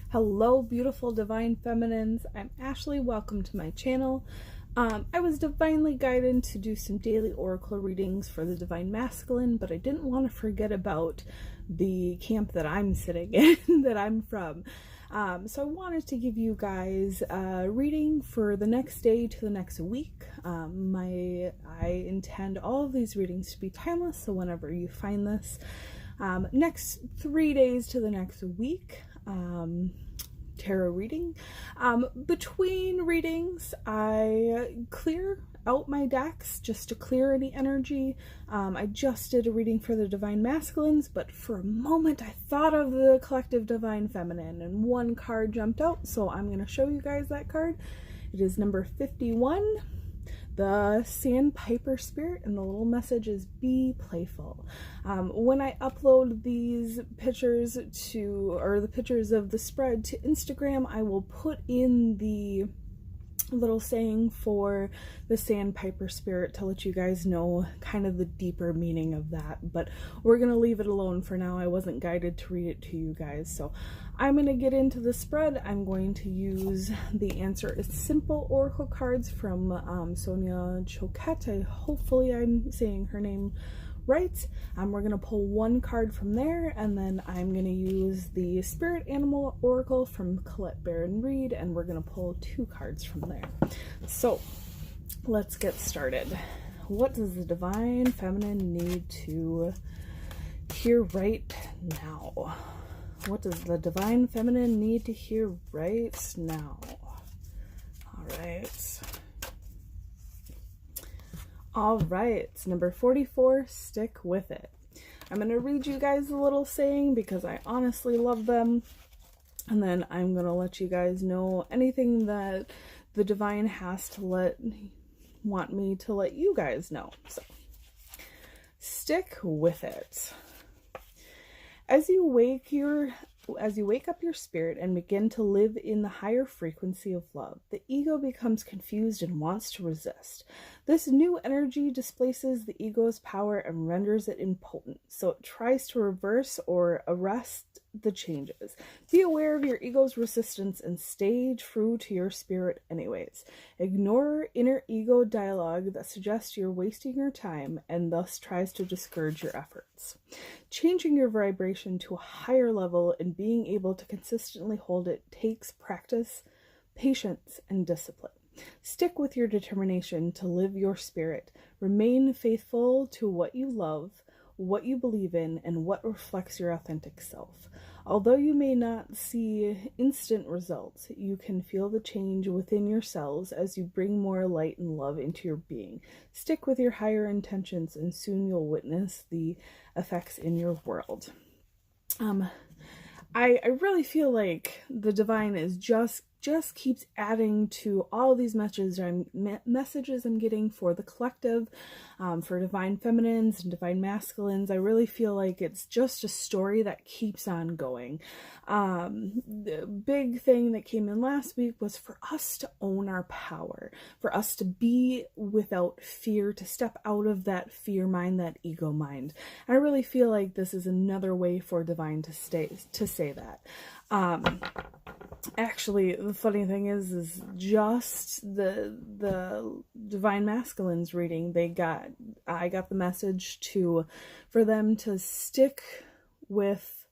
Hello, beautiful divine feminines. I'm Ashley. Welcome to my channel. I was divinely guided to do some daily oracle readings for the divine masculine, but I didn't want to forget about the camp that I'm sitting in, that I'm from. So I wanted to give you guys a reading for the next day to the next week. I intend all of these readings to be timeless, so whenever you find this, next 3 days to the next week, tarot reading. Between readings, I clear out my decks just to clear any energy. I just did a reading for the divine masculines, but for a moment I thought of the collective divine feminine and one card jumped out, so I'm going to show you guys that card. It is number 51, the Sandpiper Spirit, and the little message is be playful. When I upload these pictures or the pictures of the spread to Instagram, I will put in the little saying for the Sandpiper Spirit to let you guys know kind of the deeper meaning of that, but we're gonna leave it alone for now. I wasn't guided to read it to you guys, so I'm gonna get into the spread. I'm going to use the Answer is Simple oracle cards from Sonia Choquette. Hopefully I'm saying her name right. We're going to pull one card from there, and then I'm going to use the Spirit Animal Oracle from Colette Baron Reed, and we're going to pull 2 cards from there. So let's get started. What does the divine feminine need to hear right now? What does the divine feminine need to hear right now? All right. All right, number 44, stick with it. I'm going to read you guys a little saying because I honestly love them. And then I'm going to let you guys know anything that the divine has to want me to let you guys know. So, stick with it. As you wake up your spirit and begin to live in the higher frequency of love, the ego becomes confused and wants to resist. This new energy displaces the ego's power and renders it impotent, so it tries to reverse or arrest the changes. Be aware of your ego's resistance and stay true to your spirit anyways. Ignore inner ego dialogue that suggests you're wasting your time and thus tries to discourage your efforts. Changing your vibration to a higher level and being able to consistently hold it takes practice, patience, and discipline. Stick with your determination to live your spirit. Remain faithful to what you love, what you believe in, and what reflects your authentic self. Although you may not see instant results, you can feel the change within yourselves as you bring more light and love into your being. Stick with your higher intentions and soon you'll witness the effects in your world. I really feel like the divine is just keeps adding to all these messages I'm getting for the collective, for divine feminines and divine masculines. I really feel like it's just a story that keeps on going. The big thing that came in last week was for us to own our power, for us to be without fear, to step out of that fear mind, that ego mind. I really feel like this is another way for divine to say that. Actually, the funny thing is just the divine masculines reading, I got the message for them to stick with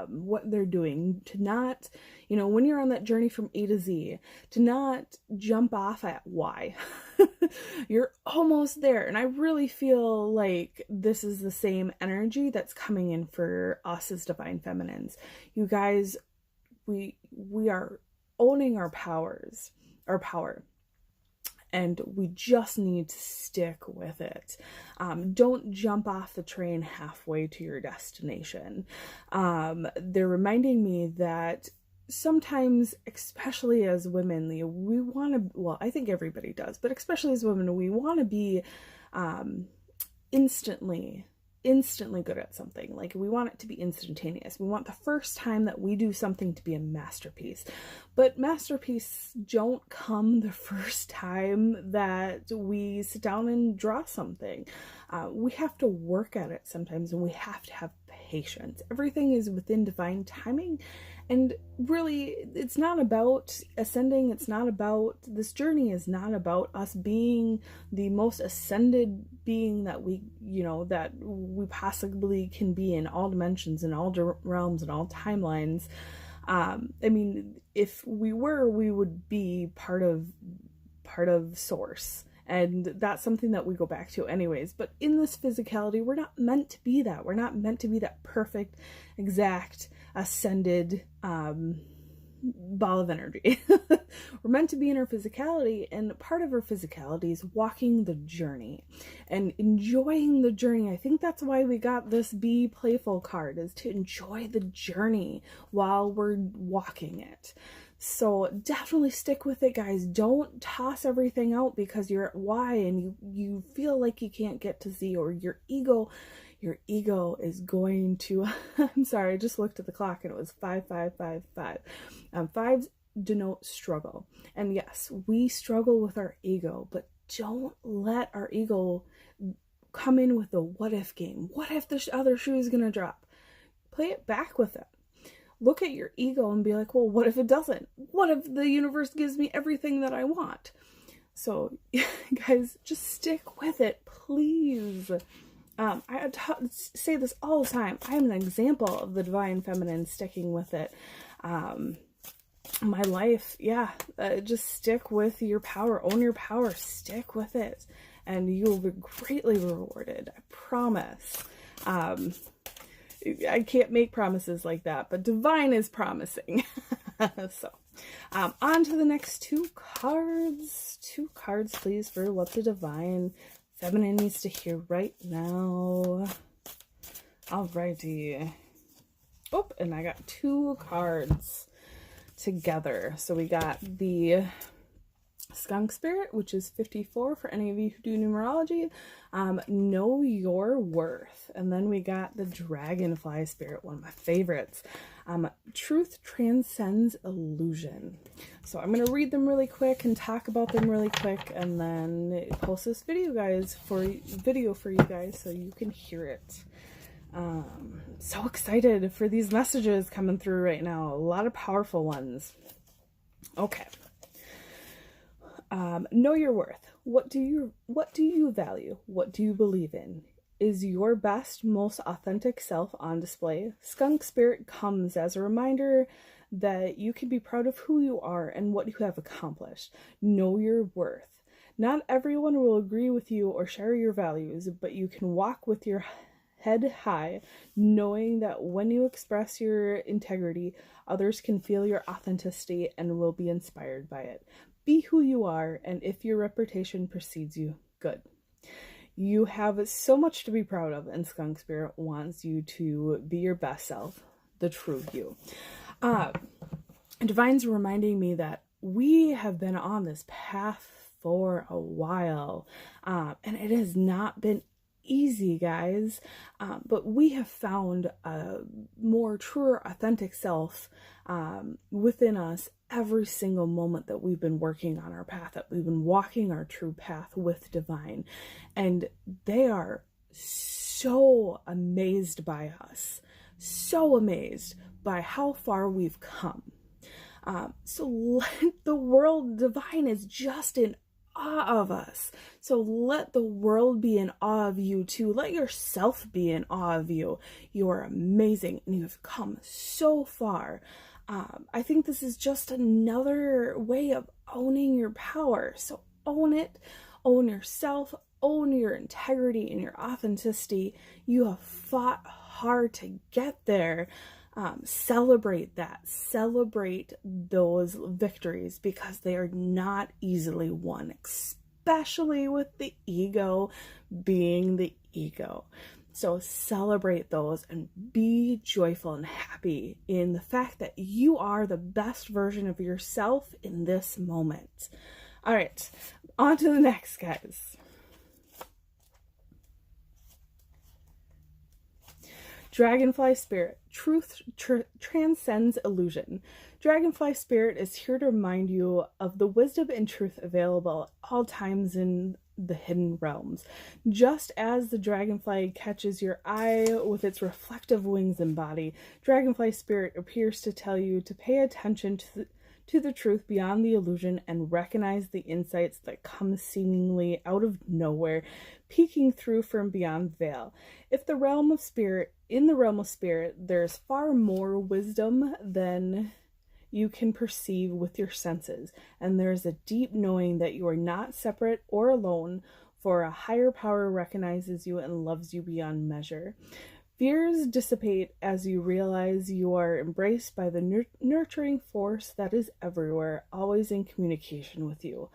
what they're doing, to not, when you're on that journey from A to Z, to not jump off at Y. You're almost there. And I really feel like this is the same energy that's coming in for us as divine feminines. You guys, we are owning our power, and we just need to stick with it. Don't jump off the train halfway to your destination. They're reminding me that sometimes, especially as women, we want to, well, I think everybody does, but especially as women, we want to be instantly good at something. Like, we want it to be instantaneous. We want the first time that we do something to be a masterpiece. But masterpieces don't come the first time that we sit down and draw something. We have to work at it sometimes, and we have to have patience. Everything is within divine timing, And really, it's not about ascending. It's not about, this journey is not about us being the most ascended being that we, that we possibly can be in all dimensions, in all realms, and all timelines. I mean, if we were, we would be part of source. And that's something that we go back to anyways. But in this physicality, we're not meant to be that. We're not meant to be that perfect, exact, ascended ball of energy. We're meant to be in our physicality, and part of our physicality is walking the journey and enjoying the journey. I think that's why we got this Be Playful card, is to enjoy the journey while we're walking it. So definitely stick with it, guys. Don't toss everything out because you're at Y and you feel like you can't get to Z, or your ego is going to, I'm sorry, I just looked at the clock and it was 5555. Fives denote struggle. And yes, we struggle with our ego, but don't let our ego come in with the what if game. What if the other shoe is going to drop? Play it back with it. Look at your ego and be like, well, what if it doesn't? What if the universe gives me everything that I want? So guys, just stick with it, please. I say this all the time. I am an example of the divine feminine sticking with it. My life, just stick with your power, own your power, stick with it, and you will be greatly rewarded. I promise. I can't make promises like that, but divine is promising. So, on to the next two cards. Two cards, please, for what the divine feminine needs to hear right now. Alrighty. Oh, and I got two cards together. So we got the Skunk Spirit, which is 54 for any of you who do numerology. Know your worth. And then we got the Dragonfly Spirit, one of my favorites. Truth transcends illusion. So I'm going to read them really quick and talk about them really quick, and then post this video for you guys so you can hear it. So excited for these messages coming through right now. A lot of powerful ones. Okay. Know your worth. What do you value? What do you believe in? Is your best, most authentic self on display? Skunk Spirit comes as a reminder that you can be proud of who you are and what you have accomplished. Know your worth. Not everyone will agree with you or share your values, but you can walk with your head high, knowing that when you express your integrity, others can feel your authenticity and will be inspired by it. Be who you are, and if your reputation precedes you, good. You have so much to be proud of, and Skunk Spirit wants you to be your best self, the true you. Divine's reminding me that we have been on this path for a while, and it has not been easy, guys, but we have found a more truer, authentic self within us every single moment that we've been working on our path, that we've been walking our true path with Divine, and they are so amazed by us, so amazed by how far we've come. So let the world, Divine is just in awe of us. So let the world be in awe of you too. Let yourself be in awe of you. You are amazing and you have come so far. I think this is just another way of owning your power. So own it, own yourself, own your integrity and your authenticity. You have fought hard to get there. Celebrate that. Celebrate those victories because they are not easily won, especially with the ego being the ego. So celebrate those and be joyful and happy in the fact that you are the best version of yourself in this moment. All right, on to the next, guys. Dragonfly Spirit, truth transcends illusion. Dragonfly Spirit is here to remind you of the wisdom and truth available at all times in the hidden realms. Just as the dragonfly catches your eye with its reflective wings and body, dragonfly spirit appears to tell you to pay attention to the truth beyond the illusion and recognize the insights that come seemingly out of nowhere, peeking through from beyond veil. In the realm of spirit, there's far more wisdom than you can perceive with your senses, and there's a deep knowing that you are not separate or alone, for a higher power recognizes you and loves you beyond measure. Fears dissipate as you realize you are embraced by the nurturing force that is everywhere, always in communication with you.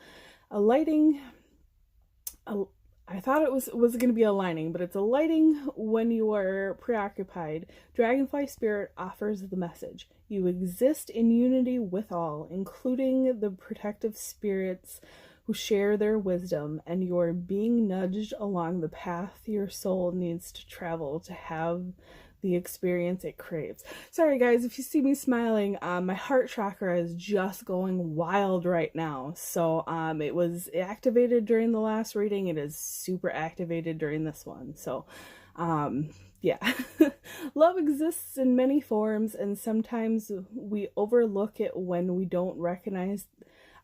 I thought it was going to be a lining, but it's a lighting when you are preoccupied. Dragonfly spirit offers the message. You exist in unity with all, including the protective spirits who share their wisdom, and you are being nudged along the path your soul needs to travel to have the experience it craves. Sorry guys, if you see me smiling, my heart chakra is just going wild right now. So it was activated during the last reading. It is super activated during this one. So yeah. Love exists in many forms, and sometimes we overlook it when we don't recognize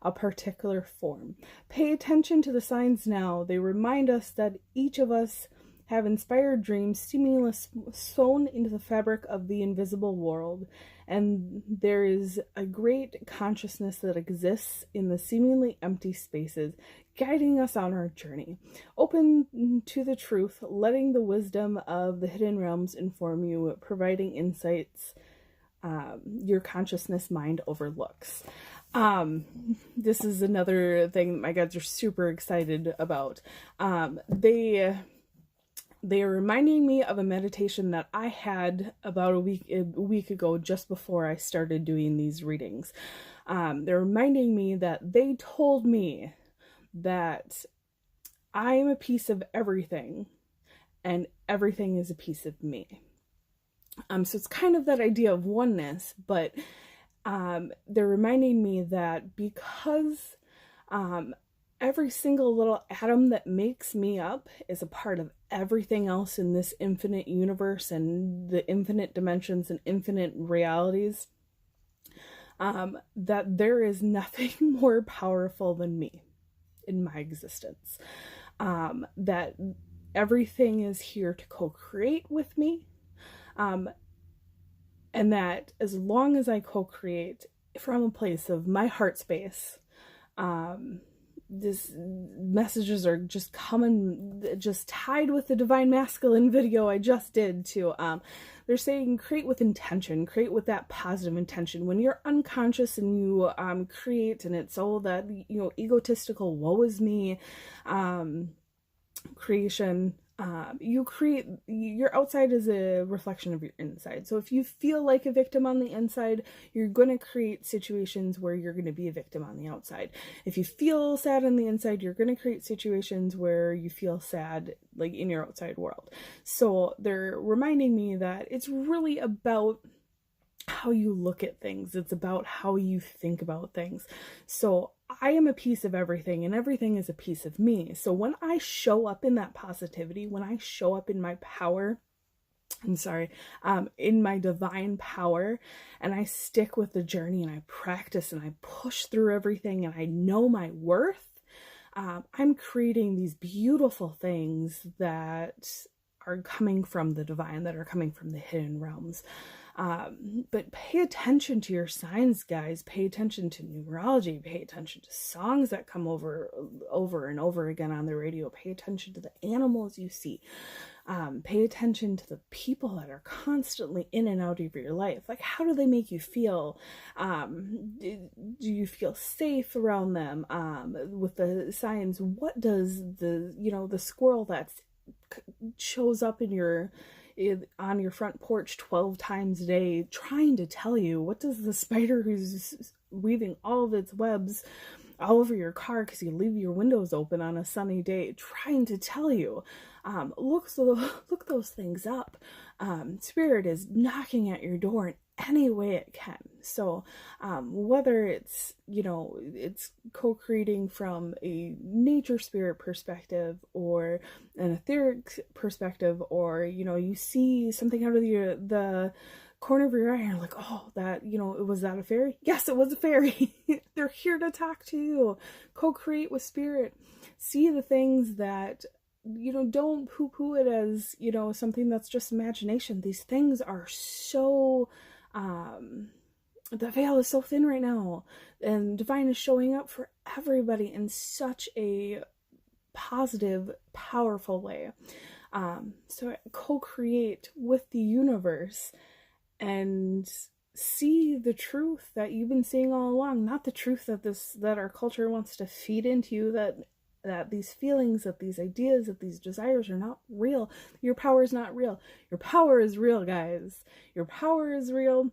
a particular form. Pay attention to the signs now. They remind us that each of us have inspired dreams seemingly sewn into the fabric of the invisible world, and there is a great consciousness that exists in the seemingly empty spaces, guiding us on our journey. Open to the truth, letting the wisdom of the hidden realms inform you, providing insights your consciousness mind overlooks. This is another thing that my guides are super excited about. They are reminding me of a meditation that I had about a week ago, just before I started doing these readings. They're reminding me that they told me that I am a piece of everything and everything is a piece of me. So it's kind of that idea of oneness, but they're reminding me that because every single little atom that makes me up is a part of everything else in this infinite universe and the infinite dimensions and infinite realities, that there is nothing more powerful than me in my existence. That everything is here to co-create with me. And that as long as I co-create from a place of my heart space, these messages are just coming, just tied with the Divine Masculine video I just did too. They're saying create with intention, create with that positive intention. When you're unconscious and you create, and it's all that, you know, egotistical woe is me creation, you create, your outside is a reflection of your inside. So if you feel like a victim on the inside, you're going to create situations where you're going to be a victim on the outside. If you feel sad on the inside, you're going to create situations where you feel sad, like in your outside world. So they're reminding me that it's really about how you look at things. It's about how you think about things. So I am a piece of everything, and everything is a piece of me. So when I show up in that positivity, when I show up in my power, in my divine power, and I stick with the journey and I practice and I push through everything and I know my worth, I'm creating these beautiful things that are coming from the divine, that are coming from the hidden realms. But pay attention to your signs, guys. Pay attention to numerology. Pay attention to songs that come over and over again on the radio. Pay attention to the animals you see. Pay attention to the people that are constantly in and out of your life. Like, how do they make you feel? Do you feel safe around them? With the signs, what does the squirrel that shows up on your front porch 12 times a day trying to tell you? What does the spider who's weaving all of its webs all over your car because you leave your windows open on a sunny day trying to tell you? Look those things up. Spirit is knocking at your door in any way it can. So whether it's, it's co-creating from a nature spirit perspective or an etheric perspective, or, you see something out of the corner of your eye and you're like, oh, that, was that a fairy? Yes, it was a fairy. They're here to talk to you. Co-create with spirit. See the things that, don't poo-poo it as, something that's just imagination. These things are so, the veil is so thin right now, and divine is showing up for everybody in such a positive, powerful way. So co-create with the universe and see the truth that you've been seeing all along, not the truth that our culture wants to feed into you, that these feelings, that these ideas, that these desires are not real. Your power is not real. Your power is real, guys. Your power is real.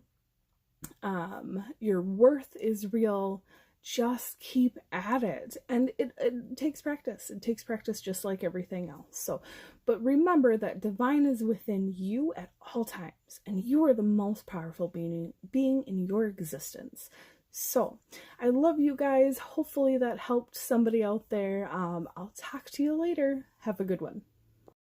Your worth is real. Just keep at it. And it takes practice. It takes practice just like everything else. So, but remember that divine is within you at all times, and you are the most powerful being in your existence. So, I love you guys. Hopefully that helped somebody out there. I'll talk to you later. Have a good one.